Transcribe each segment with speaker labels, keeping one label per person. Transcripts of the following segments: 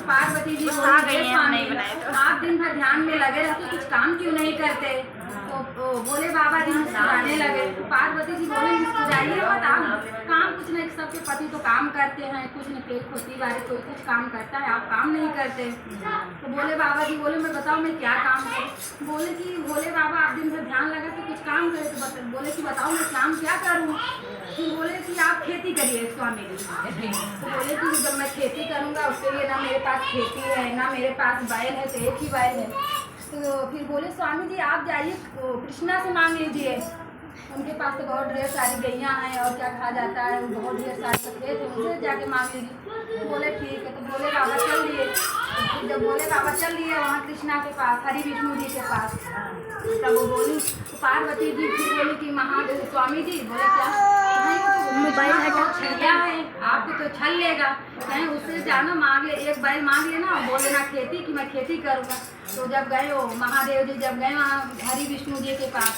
Speaker 1: पार्वती जी आ गए स्वामी, आप दिन भर ध्यान में लगे रहते, कुछ काम क्यों नहीं करते? तो बोले बाबा जी मुस्कुराने लगे। तो पार्वती जी बोले मुस्कुराइए मत, आप काम कुछ नहीं, सबके पति तो काम करते हैं, कुछ न कोई खेती बाड़ी कोई कुछ काम करता है, आप काम नहीं करते। तो बोले बाबा जी, बोले मैं बताओ मैं क्या काम करूँ? बोले कि बोले बाबा आप दिन भर ध्यान लगा तो कुछ काम करे। तो बोले कि बताओ मैं काम क्या करूँ? फिर बोले कि आप खेती करिए स्वामी जी। तो बोले कि जब मैं खेती करूँगा उसके लिए ना मेरे पास खेती है ना मेरे पास बैल है, तो एक ही बैल है। तो फिर बोले स्वामी जी आप जाइए कृष्णा से मांग लीजिए, उनके पास तो बहुत ढेर सारी गैयाँ हैं और क्या कहा जाता है, बहुत ढेर सारे खेत है, उनसे जाके मांग लीजिए। बोले ठीक है। तो बोले बाबा चल लिए। जब बोले बाबा चल लिए वहाँ कृष्णा के पास, हरि विष्णु जी के पास, तब वो बोली तो पार्वती जी फिर बोली कि महादेव स्वामी जी बोले क्या मोबाइल छलिया है, आपको तो छल लेगा, कहीं उससे जाना मांग ले, एक बैल मांग लेना, बोल देना खेती कि मैं खेती करूँगा। तो जब गए वो महादेव जी जब गए वहाँ हरि विष्णु जी के पास,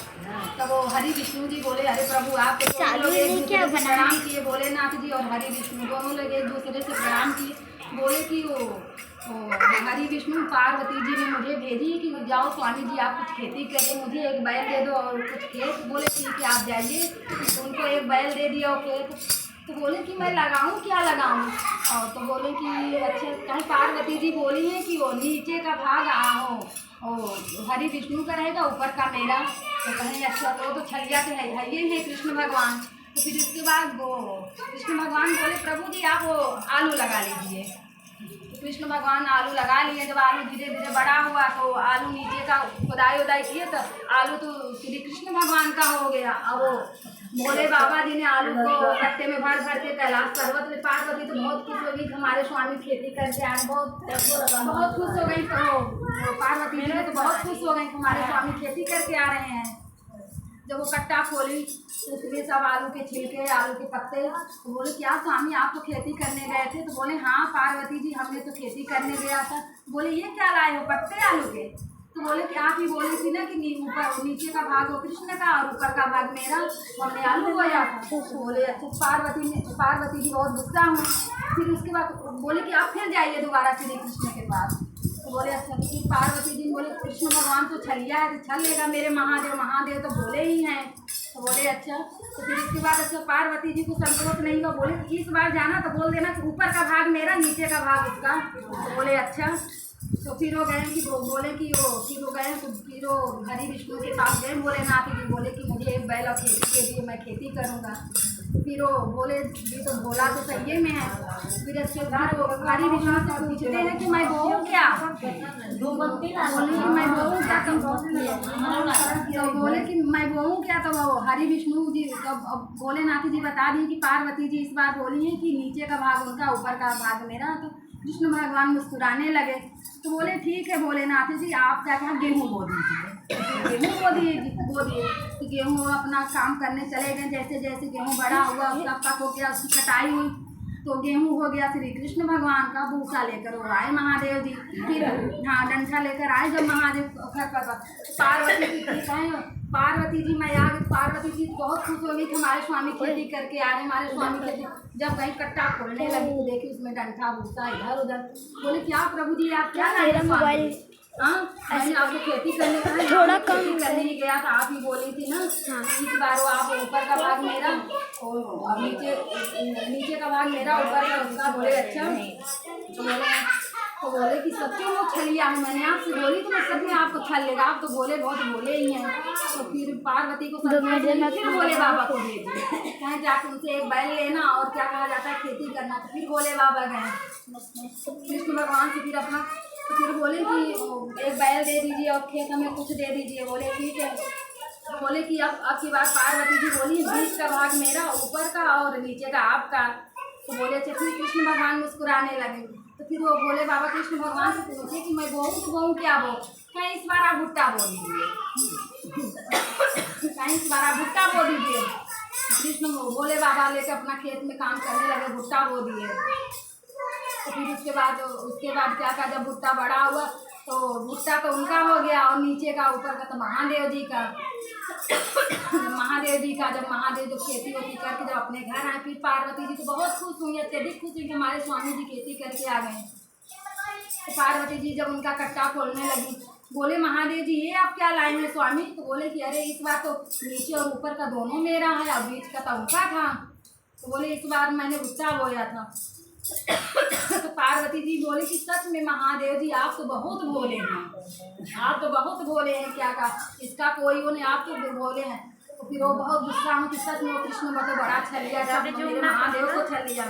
Speaker 1: तब वो हरि विष्णु जी बोले अरे प्रभु आप तो लोग एक दूसरे से प्रणाम किए, भोलेनाथ जी और हरि विष्णु दोनों लोग एक दूसरे से प्रणाम किए। बोले कि वो हरि विष्णु पार्वती जी ने मुझे भेजी कि जाओ स्वामी जी आप कुछ खेती करिए, मुझे एक बैल दे दो और कुछ खेत। बोले ठीक है आप जाइए। तो उनको एक बैल दे दिया और खेत। तो बोले कि मैं लगाऊं क्या लगाऊं? और तो बोले कि अच्छा, कहीं पार्वती जी बोली है कि वो नीचे का भाग आओ हरि विष्णु का रहेगा, ऊपर का मेरा। तो कहीं अच्छा, तो छलिया तो है ये है कृष्ण भगवान। तो फिर उसके बाद वो कृष्ण भगवान बोले प्रभु जी आप वो आलू लगा लीजिए। तो कृष्ण भगवान आलू लगा लिए। जब आलू धीरे धीरे बड़ा हुआ तो आलू नीचे का खुदाई उदाई किए तो आलू तो श्री कृष्ण भगवान का हो गया। अब वो भोले बाबा जी ने आलू को कट्टे में भर भर के कैलाश पर्वत में, पार्वती तो बहुत खुश हो गई हमारे स्वामी खेती करके आए, बहुत खुश हो गई। तो पार्वती जी तो बहुत खुश हो गई हमारे स्वामी खेती करके आ रहे हैं। जब वो कट्टा खोली तो उसमें सब आलू के छिलके आलू के पत्ते। तो बोले क्या स्वामी आप तो खेती करने गए थे? तो बोले हाँ पार्वती जी हमने तो खेती करने गया था। बोले ये क्या लाए हो पत्ते आलू के? तो बोले कि आप ही बोली थी ना कि ऊपर नीचे का भाग हो कृष्ण का और ऊपर का भाग मेरा, हमने आलू बोया था। तो बोले अच्छा। पार्वती जी बहुत गुस्सा हुई। फिर उसके बाद बोले कि आप फिर जाइए दोबारा श्री कृष्ण के पास। तो बोले अच्छा। तो फिर पार्वती जी बोले कृष्ण भगवान तो छलिया है, छल लेगा मेरे महादेव तो बोले ही हैं। तो बोले अच्छा। तो फिर इसके बाद अच्छा पार्वती जी को संतोष नहीं हुआ। बोले कि इस बार जाना तो बोल देना कि ऊपर का भाग मेरा नीचे का भाग उसका। तो बोले अच्छा। तो फिर वो गए कि वो बोले कि वो फिर वो गए तो फिर वो हरि विष्णु के पास गए भोलेनाथ जी। बोले कि मुझे एक बैल और खेती के लिए मैं खेती करूँगा। फिर वो बोले जी तो भोला तो सही में है। फिर इसके बाद वो हरि विष्णु से पूछते हैं कि मैं बोऊँ क्या? बोले कि मैं बोऊँ क्या? तो बोले कि मैं बोऊँ क्या? तो वो हरि विष्णु जी अब भोलेनाथ जी बता दिए कि पार्वती जी इस बार बोली है कि नीचे का भाग उनका ऊपर का भाग मेरा। तो कृष्ण भगवान मुस्कुराने लगे। तो बोले ठीक है भोलेनाथ जी आप क्या कहा गेहूँ बो दीजिए। गेहूँ बो दिए कि गेहूँ अपना काम करने चले गए। जैसे जैसे गेहूँ बड़ा हुआ उसका पक हो गया, उसकी कटाई हुई तो गेहूँ हो गया श्री कृष्ण भगवान का। भूसा लेकर वो आए महादेव जी। फिर हाँ डंठा लेकर आए जब महादेव घर पर पार्वती जी कहें पार्वती जी मैं आ गई। पार्वती जी बहुत खुश हो गई कि हमारे स्वामी खेती करके आ रहे, हमारे स्वामी खेती। जब कहीं कट्टा खोलने लगी तो देखी उसमें डंठा भूसा इधर उधर। बोले क्या प्रभु जी आप क्या मोबाइल? हाँ मैंने आपको खेती करने का है, थोड़ा कम करने ही गया था, आप ही बोली थी ना इस बार वो आप ऊपर का भाग मेरा और नीचे का भाग मेरा, ऊपर का उसका। बोले अच्छा। तो बोले कि सच्ची वो छलिया है, मैंने आपसे बोली तो मैं सच में आपको छल लेगा, आप तो बोले बहुत बोले ही हैं। तो फिर पार्वती को फिर बोले बाबा को भेजिए, कहीं जाकर उनसे एक बैल लेना और क्या कहा जाता है खेती करना। तो फिर बोले बाबा गए कृष्ण भगवान से फिर अपना। तो फिर बोले कि एक बैल दे दीजिए और खेत हमें कुछ दे दीजिए। बोले ठीक है। बोले कि अब की बात पार्वती जी बोली बीच का भाग मेरा ऊपर का और नीचे का आपका। तो बोले अच्छा। फिर कृष्ण भगवान मुस्कुराने लगे। तो फिर वो बोले बाबा कृष्ण भगवान से पूछे कि मैं बहू क्या बो? कहीं इस बार आप भुट्टा बो दीजिए, कहीं इस बार आप भुट्टा बो दीजिए। कृष्ण बोले बाबा लेकर अपना खेत में काम करने लगे, भुट्टा बो दिए। तो फिर उसके बाद क्या कहा जब भुट्टा बड़ा हुआ तो भुट्टा तो उनका हो गया और नीचे का ऊपर का तो महादेव जी का। जब महादेव जब खेती वेती करके जब अपने घर आए फिर पार्वती जी तो बहुत खुश हुई, अत्यधिक खुश हुई कि हमारे स्वामी जी खेती करके आ गए। तो पार्वती जी जब उनका कट्टा खोलने लगी, बोले महादेव जी ये आप क्या लाए हैं स्वामी? तो बोले कि अरे इस बार तो नीचे और ऊपर का दोनों मेरा है और बीच का तो उनका था। तो बोले इस बार मैंने भुट्टा बोया था। तो पार्वती जी बोली कि सच में महादेव जी आप तो बहुत भोले हैं, आप तो बहुत भोले हैं, क्या कहा इसका कोई वो नहीं, आप तो भोले हैं। तो फिर वो बहुत गुस्सा हूँ कि सच में वो कृष्ण तो बड़ा छलिया था, मेरे महादेव को छलिया।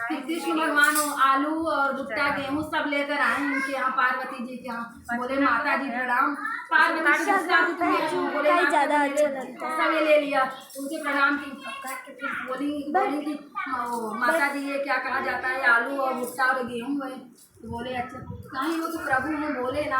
Speaker 1: फिर कृष्ण भगवान आलू और भुट्टा गेहूँ सब लेकर आए उनके यहाँ पार्वती जी के यहाँ। बोले माता जी प्रणाम। पार्वती जी बोले
Speaker 2: ज़्यादा अच्छा लगता है।
Speaker 1: सब ये ले लिया, उनसे प्रणाम की। बोली कि माता जी ये क्या कहा जाता है, आलू और भुट्टा और गेहूँ है? तो बोले अच्छा कहीं वो तो प्रभु हैं, बोले ना